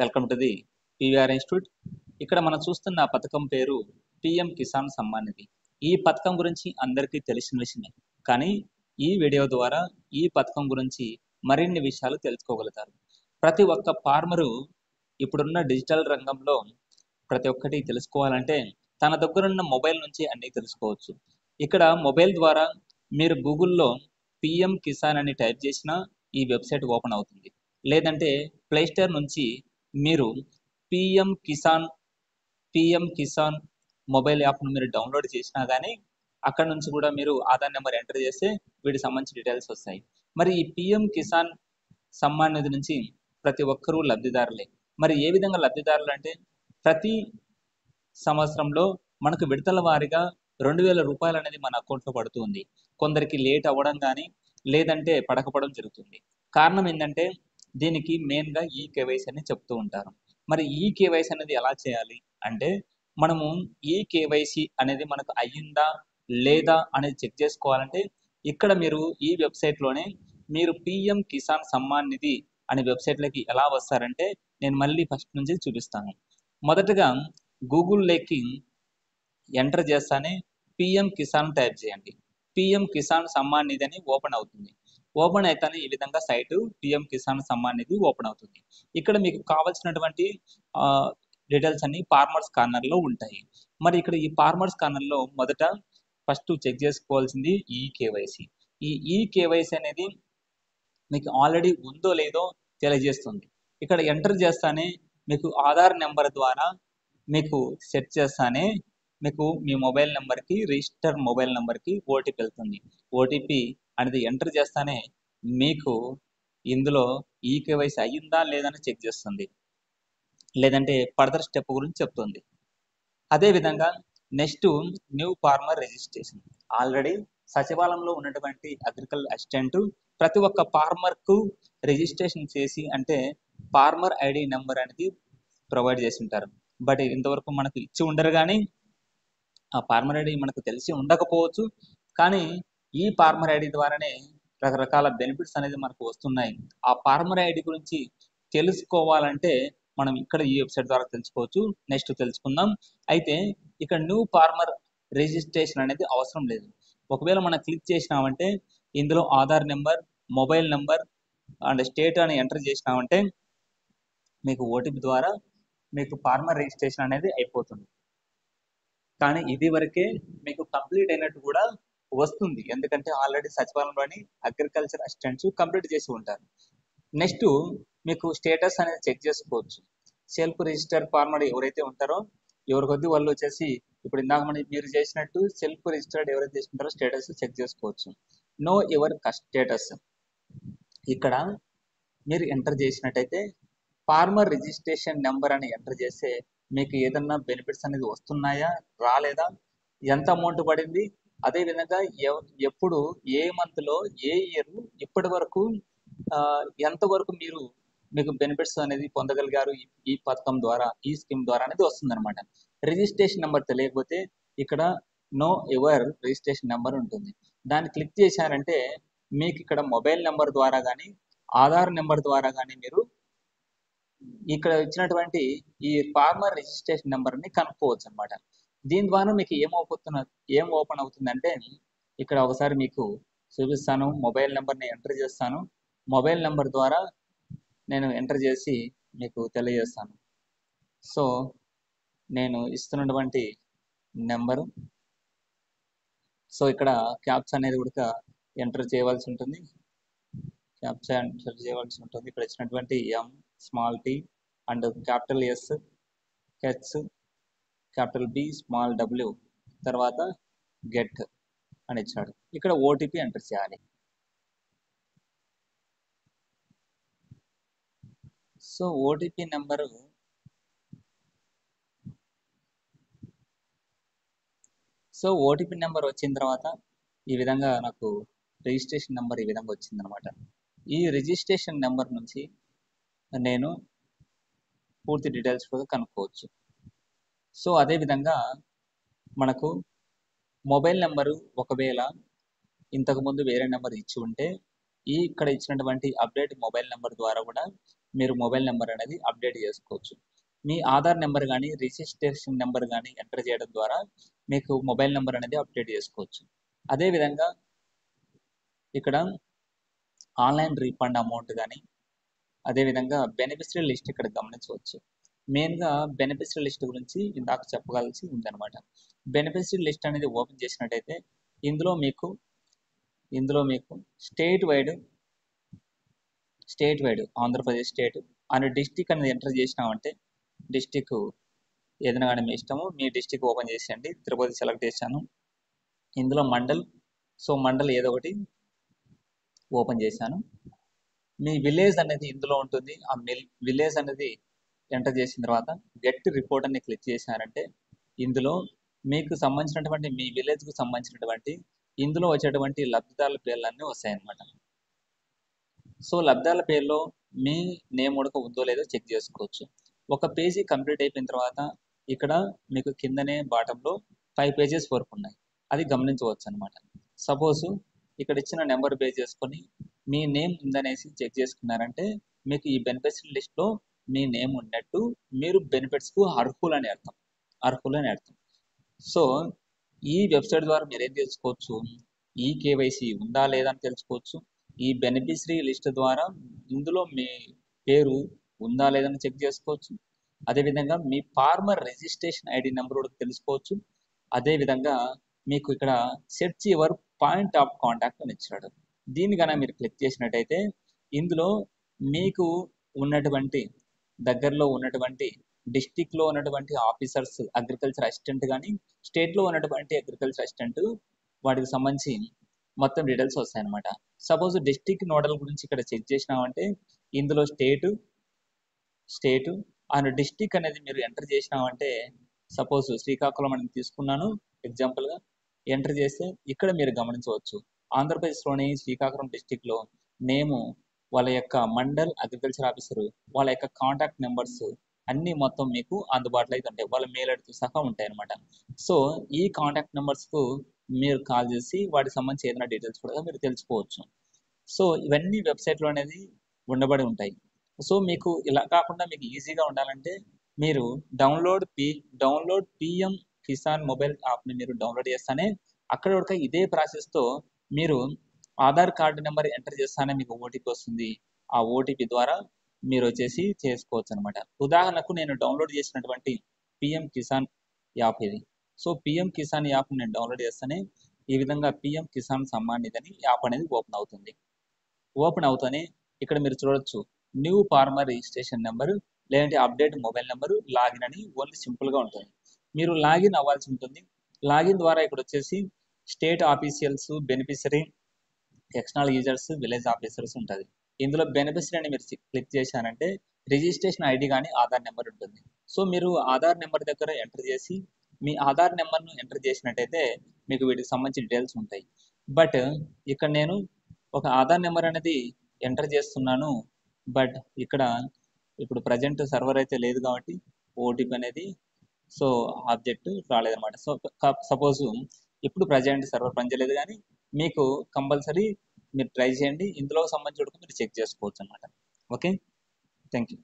Welcome to the PVR institute. ఇక్కడ మనం చూస్తున్న పథకం పేరు పిఎం కిసాన్ సమ్మాన్ నిధి. ఈ పథకం గురించి అందరికీ తెలిసిన విషయమే, కానీ ఈ వీడియో ద్వారా ఈ పథకం గురించి మరిన్ని విషయాలు తెలుసుకోగలుగుతారు. ప్రతి ఒక్క ఫార్మరు ఇప్పుడున్న డిజిటల్ రంగంలో ప్రతి ఒక్కటి తెలుసుకోవాలంటే తన దగ్గర ఉన్న మొబైల్ నుంచి అన్నీ తెలుసుకోవచ్చు. ఇక్కడ మొబైల్ ద్వారా మీరు గూగుల్లో పిఎం కిసాన్ అని టైప్ చేసినా ఈ వెబ్సైట్ ఓపెన్ అవుతుంది. లేదంటే ప్లేస్టోర్ నుంచి మీరు పిఎం కిసాన్ మొబైల్ యాప్ను మీరు డౌన్లోడ్ చేసినా కానీ అక్కడ నుంచి కూడా మీరు ఆధార్ నెంబర్ ఎంటర్ చేస్తే వీటికి సంబంధించిన డీటెయిల్స్ వస్తాయి. మరి ఈ పిఎం కిసాన్ సమ్మాన్ నిధి నుంచి ప్రతి ఒక్కరూ లబ్ధిదారులే. మరి ఏ విధంగా లబ్ధిదారులు అంటే ప్రతి సంవత్సరంలో మనకు విడతల వారీగా 2000 రూపాయలు అనేది మన అకౌంట్లో పడుతుంది. కొందరికి లేట్ అవ్వడం కానీ లేదంటే పడకపోవడం జరుగుతుంది. కారణం ఏంటంటే దీనికి మెయిన్గా ఈ కేవైసీ అని చెప్తూ ఉంటారు. మరి ఈ కేవైసీ అనేది ఎలా చేయాలి అంటే మనము ఈ కేవైసీ అనేది మనకు అయ్యిందా లేదా అనేది చెక్ చేసుకోవాలంటే ఇక్కడ మీరు ఈ వెబ్సైట్లోనే మీరు పిఎం కిసాన్ సమ్మాన్ నిధి అనే వెబ్సైట్లోకి ఎలా వస్తారంటే నేను మళ్ళీ ఫస్ట్ నుంచి చూపిస్తాను. మొదటగా గూగుల్లోకి ఎంటర్ చేస్తానే పిఎం కిసాన్ టైప్ చేయండి. పిఎం కిసాన్ సమ్మాన్ నిధి అని ఓపెన్ అవుతుంది. ఓపెన్ అయితేనే ఈ విధంగా site PM Kisan Samman Nidhi open అవుతుంది. ఇక్కడ మీకు కావాల్సినటువంటి డీటెయిల్స్ అన్ని ఫార్మర్స్ కార్నర్లో ఉంటాయి. మరి ఇక్కడ ఈ ఫార్మర్స్ కార్నర్లో మొదట ఫస్ట్ చెక్ చేసుకోవాల్సింది ఈ కేవైసీ. ఈ కేవైసీ అనేది మీకు ఆల్రెడీ ఉందో లేదో తెలియజేస్తుంది. ఇక్కడ ఎంటర్ చేస్తానే మీకు ఆధార్ నెంబర్ ద్వారా మీకు సెట్ చేస్తానే మీకు మీ మొబైల్ నెంబర్కి రిజిస్టర్ మొబైల్ నెంబర్కి ఓటీపీ వెళ్తుంది. ఓటీపీ అనేది ఎంటర్ చేస్తానే మీకు ఇందులో ఈ కేవైసీ అయ్యిందా లేదని చెక్ చేస్తుంది, లేదంటే ఫర్దర్ స్టెప్ గురించి చెప్తుంది. అదేవిధంగా next new farmer registration. Already సచివాలయంలో ఉన్నటువంటి అగ్రికల్చర్ అసిస్టెంట్ ప్రతి ఒక్క ఫార్మర్కు రిజిస్ట్రేషన్ చేసి అంటే ఫార్మర్ ఐడి నెంబర్ అనేది ప్రొవైడ్ చేసి ఉంటారు. బట్ ఇంతవరకు మనకు ఇచ్చి ఉండరు, కానీ ఆ ఫార్మర్ ఐడి మనకు తెలిసి ఉండకపోవచ్చు. కానీ ఈ ఫార్మర్ ఐడి ద్వారానే రకరకాల బెనిఫిట్స్ అనేది మనకు వస్తున్నాయి. ఆ ఫార్మర్ ఐడి గురించి తెలుసుకోవాలంటే మనం ఇక్కడ ఈ వెబ్సైట్ ద్వారా తెలుసుకోవచ్చు. నెక్స్ట్ తెలుసుకుందాం. అయితే ఇక్కడ న్యూ ఫార్మర్ రిజిస్ట్రేషన్ అనేది అవసరం లేదు. ఒకవేళ మనం క్లిక్ చేసినామంటే ఇందులో Aadhaar number, mobile number and state అని ఎంటర్ చేసినామంటే మీకు ఓటీపీ ద్వారా మీకు ఫార్మర్ రిజిస్ట్రేషన్ అనేది అయిపోతుంది. కానీ ఇది వరకే మీకు కంప్లీట్ అయినట్టు కూడా వస్తుంది, ఎందుకంటే ఆల్రెడీ సచివాలయంలోని అగ్రికల్చర్ అసిస్టెంట్స్ కంప్లీట్ చేసి ఉంటారు. నెక్స్ట్ మీకు స్టేటస్ అనేది చెక్ చేసుకోవచ్చు. సెల్ఫ్ రిజిస్టర్ ఫార్మర్ ఎవరైతే ఉంటారో ఎవరి కొద్ది వాళ్ళు వచ్చేసి ఇప్పుడు ఇందాక మీరు చేసినట్టు సెల్ఫ్ రిజిస్టర్డ్ ఎవరైతే చేసుకుంటారో స్టేటస్ చెక్ చేసుకోవచ్చు. నో యువర్ స్టేటస్ ఇక్కడ మీరు ఎంటర్ చేసినట్టయితే ఫార్మర్ రిజిస్ట్రేషన్ నెంబర్ అని ఎంటర్ చేస్తే మీకు ఏదన్నా బెనిఫిట్స్ అనేది వస్తున్నాయా రాలేదా, ఎంత అమౌంట్ పడింది, అదేవిధంగా ఎప్పుడు ఏ మంత్లో ఏ ఇయర్ ఇప్పటి వరకు ఎంతవరకు మీకు బెనిఫిట్స్ అనేది పొందగలిగారు ఈ పథకం ద్వారా, ఈ స్కీమ్ ద్వారా అనేది వస్తుందన్నమాట. రిజిస్ట్రేషన్ నెంబర్ తెలియకపోతే ఇక్కడ నో యువర్ రిజిస్ట్రేషన్ నెంబర్ ఉంటుంది. దాన్ని క్లిక్ చేశారంటే మీకు ఇక్కడ మొబైల్ నెంబర్ ద్వారా కానీ ఆధార్ నెంబర్ ద్వారా కానీ మీరు ఇక్కడ ఇచ్చినటువంటి ఈ ఫార్మర్ రిజిస్ట్రేషన్ నెంబర్ని కనుక్కోవచ్చు అనమాట. దీని ద్వారా మీకు ఏం ఓపెన్ అవుతుందంటే ఇక్కడ ఒకసారి మీకు చూపిస్తాను. మొబైల్ నెంబర్ని ఎంటర్ చేస్తాను. మొబైల్ నెంబర్ ద్వారా నేను ఎంటర్ చేసి మీకు తెలియజేస్తాను. సో నేను ఇస్తున్నటువంటి నెంబరు, సో ఇక్కడ క్యాప్చా అనేది కూడా ఎంటర్ చేయవలసి ఉంటుంది. క్యాప్చా ఎంటర్ చేయవలసి ఉంటుంది. ఇక్కడ ఇచ్చినటువంటి M small T and capital S H capital B small W తర్వాత గెట్ అని ఇచ్చాడు. ఇక్కడ ఓటీపీ ఎంటర్ చేయాలి. సో ఓటీపీ నెంబరు వచ్చిన తర్వాత ఈ విధంగా నాకు రిజిస్ట్రేషన్ నెంబర్ ఈ విధంగా వచ్చిందనమాట. ఈ రిజిస్ట్రేషన్ నెంబర్ నుంచి నేను పూర్తి డీటెయిల్స్ కూడా కనుక్కోవచ్చు. సో అదేవిధంగా మనకు మొబైల్ నెంబరు ఒకవేళ ఇంతకుముందు వేరే నెంబర్ ఇచ్చి ఉంటే ఇక్కడ ఇచ్చినటువంటి అప్డేట్ మొబైల్ నెంబర్ ద్వారా కూడా మీరు మొబైల్ నెంబర్ అనేది అప్డేట్ చేసుకోవచ్చు. మీ ఆధార్ నెంబర్ కానీ రిజిస్ట్రేషన్ నెంబర్ కానీ ఎంటర్ చేయడం ద్వారా మీకు మొబైల్ నెంబర్ అనేది అప్డేట్ చేసుకోవచ్చు. అదేవిధంగా ఇక్కడ ఆన్లైన్ రీఫండ్ అమౌంట్ కానీ అదేవిధంగా బెనిఫిషరీ లిస్ట్ ఇక్కడ గమనించవచ్చు. మెయిన్గా బెనిఫిషరీ లిస్ట్ గురించి ఇందాక చెప్పగలిసి ఉందన్నమాట. బెనిఫిషరీ లిస్ట్ అనేది ఓపెన్ చేసినట్టయితే ఇందులో మీకు state wide Andhra Pradesh state and district అనేది ఎంటర్ చేసినామంటే డిస్టిక్ ఏదైనా కానీ మీ ఇష్టము, మీ డిస్టిక్ ఓపెన్ చేసేయండి. తిరుపతి సెలెక్ట్ చేశాను. ఇందులో మండల్, సో మండల్ ఏదో ఒకటి ఓపెన్ చేశాను. మీ విలేజ్ అనేది ఇందులో ఉంటుంది. ఆ విలేజ్ అనేది ఎంటర్ చేసిన తర్వాత గెట్ రిపోర్ట్ అని క్లిక్ చేశారంటే ఇందులో మీకు సంబంధించినటువంటి మీ విలేజ్కు సంబంధించినటువంటి ఇందులో వచ్చేటువంటి లబ్ధిదారుల పేర్లన్నీ వస్తాయన్నమాట. సో లబ్ధిదారుల పేర్లో మీ నేమ్ ఉడక ఉందో లేదో చెక్ చేసుకోవచ్చు. ఒక పేజీ కంప్లీట్ అయిపోయిన తర్వాత ఇక్కడ మీకు కిందనే బాటంలో 5 పేజెస్ వరకు ఉన్నాయి, అది గమనించవచ్చు అనమాట. సపోజ్ ఇక్కడ ఇచ్చిన నెంబర్ బేస్ చేసుకొని మీ నేమ్ ఉందనేసి చెక్ చేసుకున్నారంటే మీకు ఈ బెనిఫిషరీ లిస్ట్లో మీ నేమ్ ఉన్నట్టు, మీరు బెనిఫిట్స్కు అర్హులని అర్థం. సో ఈ వెబ్సైట్ ద్వారా మీరు ఏం తెలుసుకోవచ్చు, ఈ కేవైసీ ఉందా లేదా అని తెలుసుకోవచ్చు. ఈ బెనిఫిషరీ లిస్ట్ ద్వారా ఇందులో మీ పేరు ఉందా లేదని చెక్ చేసుకోవచ్చు. అదేవిధంగా మీ ఫార్మర్ రిజిస్ట్రేషన్ ఐడి నెంబర్ కూడా తెలుసుకోవచ్చు. అదేవిధంగా మీకు ఇక్కడ search your point of contact అని ఇచ్చాడు. దీన్ని కనుక మీరు క్లిక్ చేసినట్టయితే ఇందులో మీకు ఉన్నటువంటి దగ్గరలో ఉన్నటువంటి డిస్టిక్లో ఉన్నటువంటి ఆఫీసర్స్, అగ్రికల్చర్ అసిస్టెంట్ కానీ స్టేట్లో ఉన్నటువంటి అగ్రికల్చర్ అసిస్టెంట్, వాటికి సంబంధించి మొత్తం డీటెయిల్స్ వస్తాయన్నమాట. సపోజ్ డిస్టిక్ నోడల్ గురించి ఇక్కడ చెక్ చేసినామంటే ఇందులో స్టేటు అండ్ డిస్టిక్ అనేది మీరు ఎంటర్ చేసినామంటే సపోజ్ శ్రీకాకుళం అని తీసుకున్నాను ఎగ్జాంపుల్గా. ఎంటర్ చేస్తే ఇక్కడ మీరు గమనించవచ్చు ఆంధ్రప్రదేశ్లోని శ్రీకాకుళం డిస్టిక్లో నేము, వాళ్ళ యొక్క మండల్ అగ్రికల్చర్ ఆఫీసరు, వాళ్ళ యొక్క కాంటాక్ట్ నెంబర్స్ అన్నీ మొత్తం మీకు అందుబాటులో అయితే ఉంటాయి. వాళ్ళ మెయిల్ ఐడితో సహా ఉంటాయి అనమాట. సో ఈ కాంటాక్ట్ నెంబర్స్కు మీరు కాల్ చేసి వాటికి సంబంధించి ఏదైనా డీటెయిల్స్ కూడా మీరు తెలుసుకోవచ్చు. సో ఇవన్నీ వెబ్సైట్లో అనేది ఉండబడి ఉంటాయి. సో మీకు ఇలా కాకుండా మీకు ఈజీగా ఉండాలంటే మీరు డౌన్లోడ్ పిఎం కిసాన్ మొబైల్ యాప్ని మీరు డౌన్లోడ్ చేస్తానే అక్కడ ఒక ఇదే ప్రాసెస్తో మీరు ఆధార్ కార్డు నెంబర్ ఎంటర్ చేస్తానే మీకు ఓటీపీ వస్తుంది. ఆ ఓటీపీ ద్వారా మీరు వచ్చేసి చేసుకోవచ్చు అనమాట. ఉదాహరణకు నేను డౌన్లోడ్ చేసినటువంటి పిఎం కిసాన్ యాప్ ఇది. సో పిఎం కిసాన్ యాప్ నేను డౌన్లోడ్ చేస్తానే ఈ విధంగా పిఎం కిసాన్ సమ్మాన్ నిధి అని యాప్ అనేది ఓపెన్ అవుతుంది. ఓపెన్ అవుతానే ఇక్కడ మీరు చూడొచ్చు న్యూ ఫార్మర్ రిజిస్ట్రేషన్ నెంబరు లేదంటే అప్డేట్ మొబైల్ నెంబరు లాగిన్ అని ఓన్లీ సింపుల్గా ఉంటుంది. మీరు లాగిన్ అవ్వాల్సి ఉంటుంది. లాగిన్ ద్వారా ఇక్కడ వచ్చేసి state officials, beneficiary, external users, village officers ఉంటుంది. ఇందులో బెనిఫిషరీ అని మీరు క్లిక్ చేశారంటే రిజిస్ట్రేషన్ ఐడి కానీ ఆధార్ నెంబర్ ఉంటుంది. సో మీరు ఆధార్ నెంబర్ దగ్గర ఎంటర్ చేసి మీ ఆధార్ నెంబర్ను ఎంటర్ చేసినట్టయితే మీకు వీటికి సంబంధించిన డీటెయిల్స్ ఉంటాయి. బట్ ఇక్కడ నేను ఒక ఆధార్ నెంబర్ అనేది ఎంటర్ చేస్తున్నాను. బట్ ఇక్కడ ఇప్పుడు ప్రజెంట్ సర్వర్ అయితే లేదు కాబట్టి ఓటీపీ అనేది సో ఆబ్జెక్ట్ రాలేదన్నమాట. సో సపోజ్ ఇప్పుడు ప్రజెంట్ సర్వర్ పనిచేయలేదు, కానీ మీకు కంపల్సరీ మీరు ట్రై చేయండి. ఇందులో సంబంధించి మీరు చెక్ చేసుకోవచ్చు అనమాట. Okay, thank you.